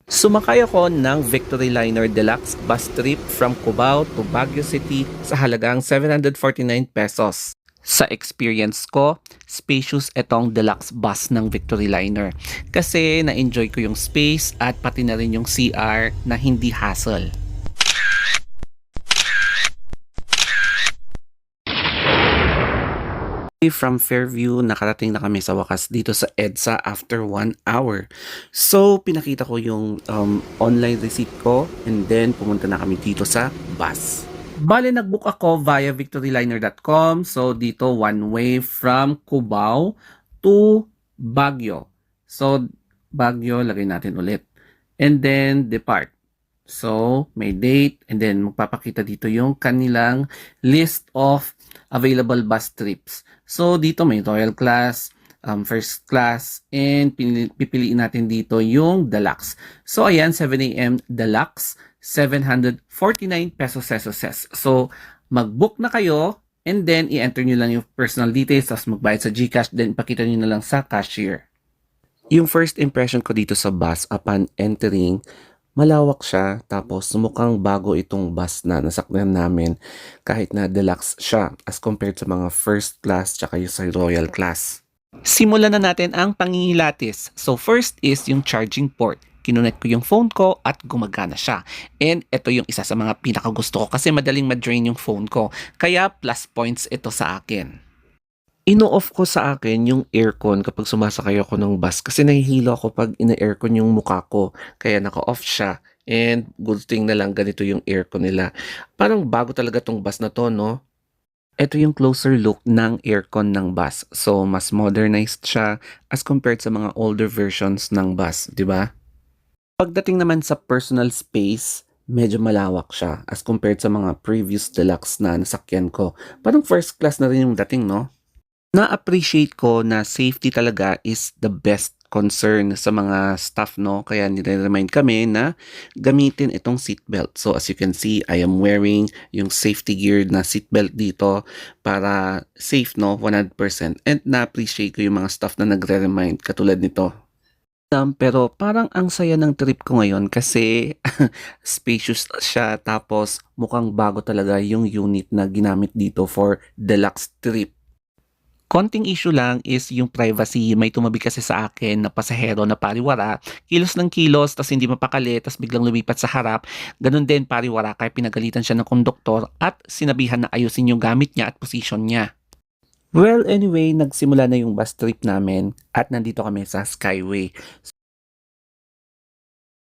Sumakay ako ng Victory Liner Deluxe bus trip from Cubao to Baguio City sa halagang 749 pesos. Sa experience ko, spacious itong deluxe bus ng Victory Liner kasi na-enjoy ko yung space at pati na rin yung CR na hindi hassle. From Fairview, nakarating na kami sa wakas dito sa EDSA after 1 hour. So, pinakita ko yung online receipt ko and then pumunta na kami dito sa bus. Bale, nagbook ako via victoryliner.com. So, dito one way from Cubao to Baguio. So, Baguio, lagay natin ulit. And then, depart. So, may date and then magpapakita dito yung kanilang list of available bus trips. So, dito may Royal Class, First Class, and pipiliin natin dito yung Deluxe. So, ayan, 7 a.m. Deluxe, 749 pesos. So, mag-book na kayo and then i-enter nyo lang yung personal details tapos magbayad sa GCash then pakita nyo na lang sa cashier. Yung first impression ko dito sa bus upon entering, malawak siya, tapos mukhang bago itong bus na nasakyan namin kahit na deluxe siya as compared sa mga first class tsaka yung sa royal class. Simulan na natin ang pangingilatis. So first is yung charging port. Kinunet ko yung phone ko at gumagana siya. And ito yung isa sa mga pinakagusto ko kasi madaling ma-drain yung phone ko. Kaya plus points ito sa akin. Ino-off ko sa akin yung aircon kapag sumasakay ako ng bus kasi nahihilo ako pag ina-aircon yung mukha ko. Kaya naka-off siya. And good thing na lang ganito yung aircon nila. Parang bago talaga tong bus na to, no? Ito yung closer look ng aircon ng bus. So, mas modernized siya as compared sa mga older versions ng bus, di ba? Pagdating naman sa personal space, medyo malawak siya as compared sa mga previous deluxe na nasakyan ko. Parang first class na rin yung dating, no? Na-appreciate ko na safety talaga is the best concern sa mga staff, no? Kaya nire-remind kami na gamitin itong seatbelt. So as you can see, I am wearing yung safety gear na seatbelt dito para safe, no? 100%. And na-appreciate ko yung mga staff na nagre-remind katulad nito. Pero parang ang saya ng trip ko ngayon kasi spacious siya tapos mukhang bago talaga yung unit na ginamit dito for deluxe trip. Konting issue lang is yung privacy. May tumabi kasi sa akin na pasahero na pariwara. Kilos ng kilos, tas hindi mapakali, tas biglang lumipat sa harap. Ganun din pariwara, kaya pinagalitan siya ng konduktor at sinabihan na ayusin yung gamit niya at position niya. Well, anyway, nagsimula na yung bus trip namin at nandito kami sa Skyway.